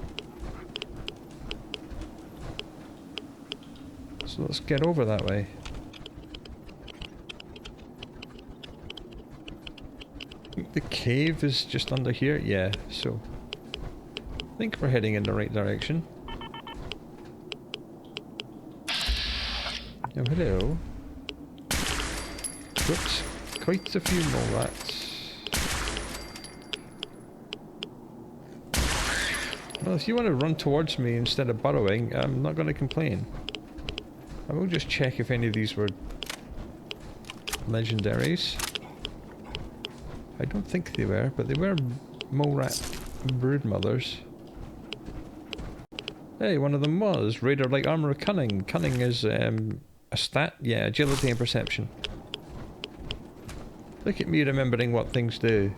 So let's get over that way. I think the cave is just under here. Yeah, so I think we're heading in the right direction. Oh, hello. Whoops. Quite a few more rats. Well, if you want to run towards me instead of burrowing, I'm not going to complain. I will just check if any of these were legendaries. I don't think they were, but they were mole rat brood mothers. Hey, one of them was Raider Light Armor Cunning. Cunning is a stat, yeah, agility and perception. Look at me remembering what things do.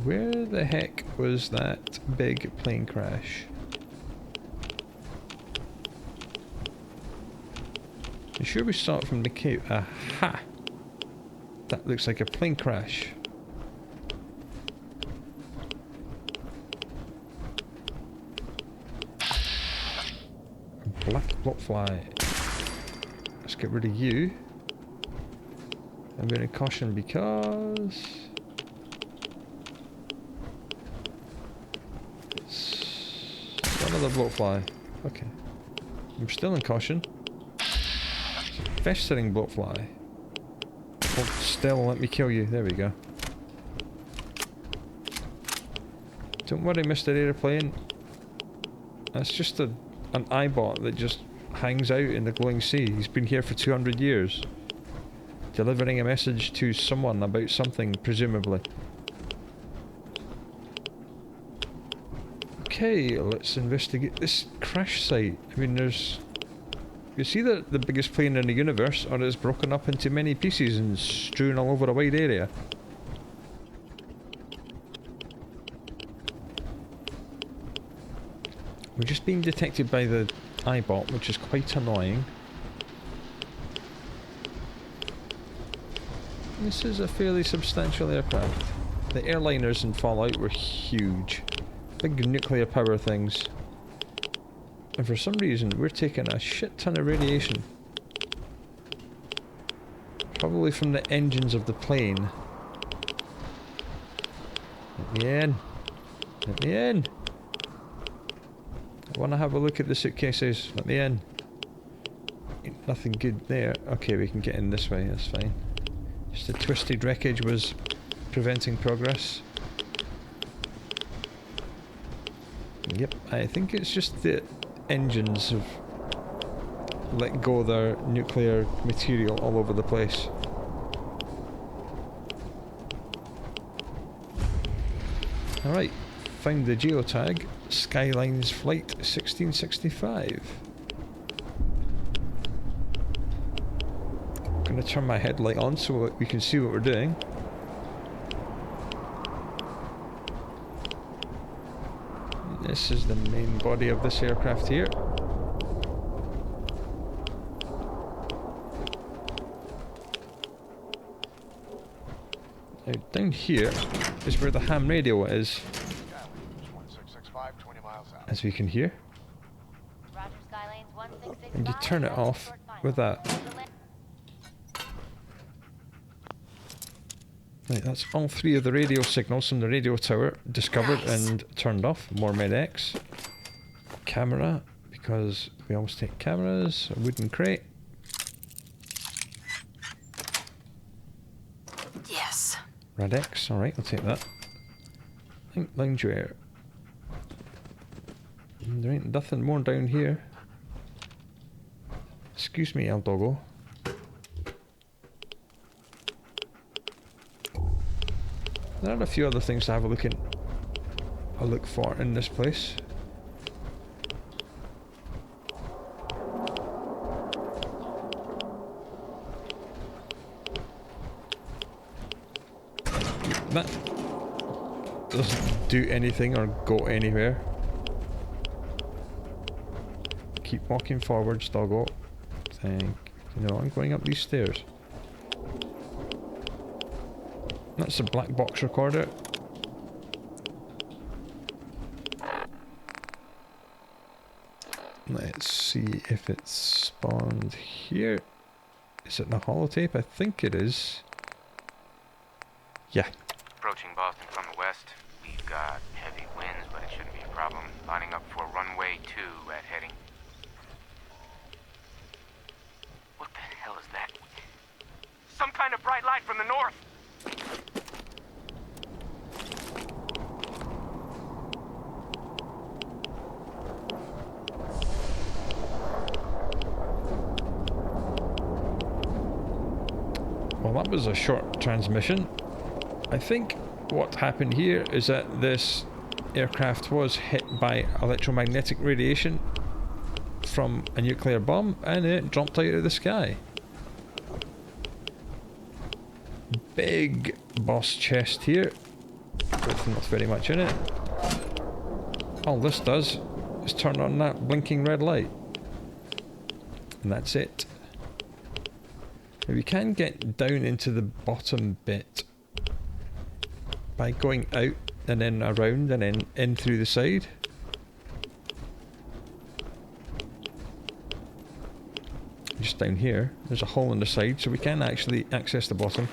Where the heck was that big plane crash? You sure we saw it from the cave? Aha! That looks like a plane crash. Black blotfly. Let's get rid of you. I'm going to caution because it's another blotfly. Okay. I'm still in caution. Festering blotfly. Hold still, let me kill you. There we go. Don't worry, Mr. Airplane. That's just an eyebot that just hangs out in the glowing sea. He's been here for 200 years. Delivering a message to someone about something, presumably. Okay, let's investigate this crash site. I mean, there's... You see the biggest plane in the universe, or it's broken up into many pieces and strewn all over a wide area. We're just being detected by the eyebot, which is quite annoying. This is a fairly substantial aircraft. The airliners in Fallout were huge. Big nuclear power things. And for some reason, we're taking a shit ton of radiation. Probably from the engines of the plane. Let me in. Let me in. I want to have a look at the suitcases. Let me in. Ain't nothing good there. Okay, we can get in this way. That's fine. Just the twisted wreckage was preventing progress. Yep, I think it's just the engines have let go their nuclear material all over the place. Alright, found the geotag. Skylines Flight 1665. I'm gonna turn my headlight on so we can see what we're doing. This is the main body of this aircraft here. down here is where the ham radio is. As we can hear. And you turn it off with that. Right, that's all 3 of the radio signals from the radio tower discovered and turned off. More Med-X. Camera, because we always take cameras. A wooden crate. Yes. Rad-X, alright, I'll take that. I think loungewear. There ain't nothing more down here. Excuse me, El Doggo. There are a few other things to have a look for in this place. That doesn't do anything or go anywhere. Keep walking forwards, Doggo. No, I'm going up these stairs. That's a black box recorder. Let's see if it's spawned here. Is it the holotape? I think it is. Yeah. Approaching Boston from the west. We've got heavy winds, but it shouldn't be a problem. Lining up for runway 2 at heading. What the hell is that? Some kind of bright light from the north! Well, that was a short transmission. I think what happened here is that this aircraft was hit by electromagnetic radiation from a nuclear bomb and it dropped out of the sky. Big boss chest here with not very much in it. All this does is turn on that blinking red light. And that's it. Now we can get down into the bottom bit by going out and then around and then in through the side. Just down here, there's a hole in the side, so we can actually access the bottom.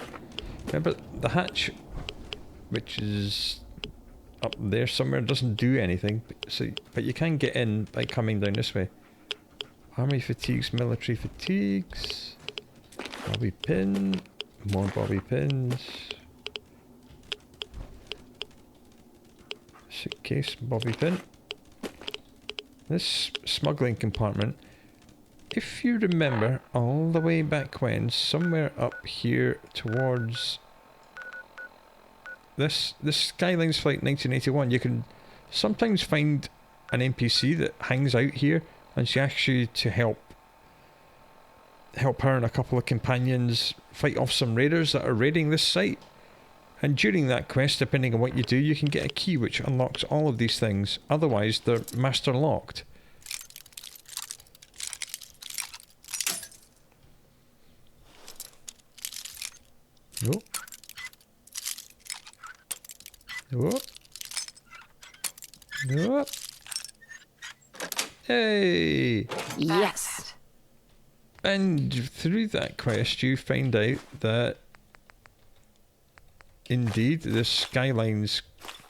Remember, the hatch, which is up there somewhere, doesn't do anything, but you can get in by coming down this way. Army fatigues, military fatigues, bobby pin, more bobby pins. Suitcase, bobby pin. This smuggling compartment, if you remember all the way back when, somewhere up here towards this Skylines Flight 1981, you can sometimes find an NPC that hangs out here and she asks you to help her and a couple of companions fight off some raiders that are raiding this site. And during that quest, depending on what you do, you can get a key which unlocks all of these things. Otherwise, they're master locked. Oh. Oh. Oh. Hey! Yes! And through that quest, you find out that indeed the Skylines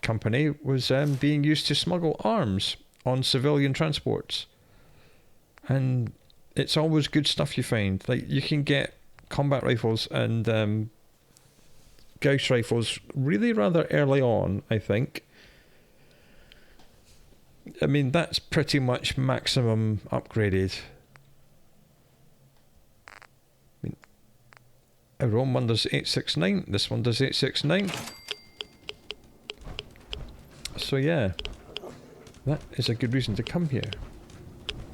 company was being used to smuggle arms on civilian transports. And it's always good stuff you find. Like, you can get combat rifles and Gauss rifles really rather early on, I think. I mean, that's pretty much maximum upgraded. I mean, our own one does 869, this one does 869. So yeah, that is a good reason to come here.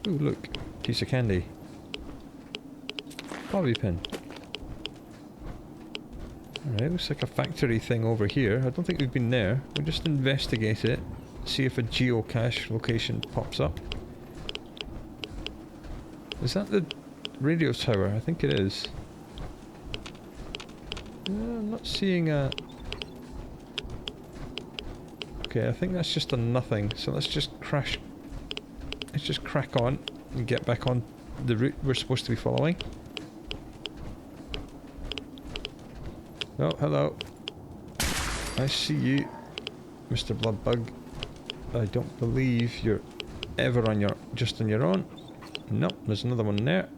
Ooh, look, piece of candy. Bobby pin. Alright, looks like a factory thing over here. I don't think we've been there. We'll just investigate it. See if a geocache location pops up. Is that the radio tower? I think it is. I'm not seeing a Okay, I think that's just a nothing. So let's just crash. Let's just crack on and get back on the route we're supposed to be following. Oh, hello. I see you, Mr. Bloodbug. I don't believe you're ever on your just on your own. Nope, there's another one there.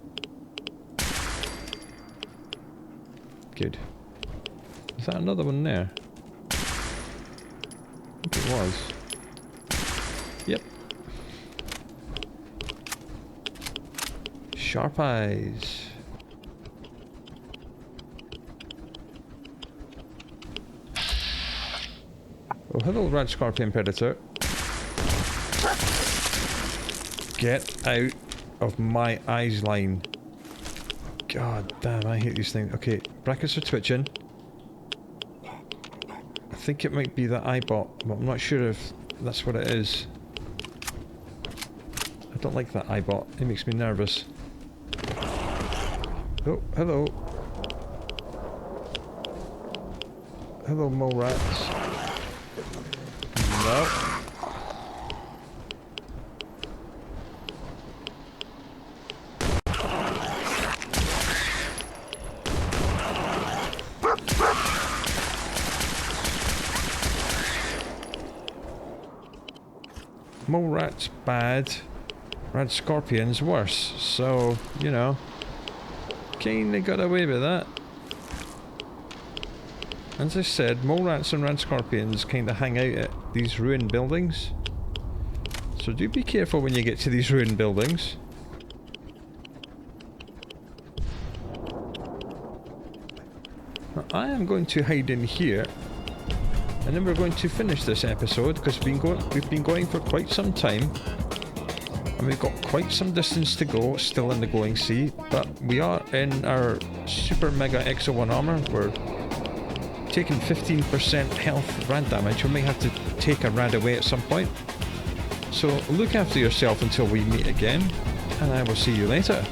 Good. Is that another one there? I think it was. Yep. Sharp eyes. Oh, hello, Red Scorpion Predator. Get out of my eyes line. God damn, I hate these things. Okay, brackets are twitching. I think it might be the eyebot, but I'm not sure if that's what it is. I don't like that eyebot. It makes me nervous. Oh, hello. Hello, mole rats. No. Mole rat's bad, red scorpion's worse, so, you know, kinda got away with that. As I said, mole rats and red scorpions kinda hang out at these ruined buildings, so do be careful when you get to these ruined buildings. Now, I am going to hide in here. And then we're going to finish this episode because we've been going for quite some time, and we've got quite some distance to go still in the glowing sea. But we are in our super mega Exo 1 armor. We're taking 15% health rad damage. We may have to take a rad away at some point. So look after yourself until we meet again, and I will see you later.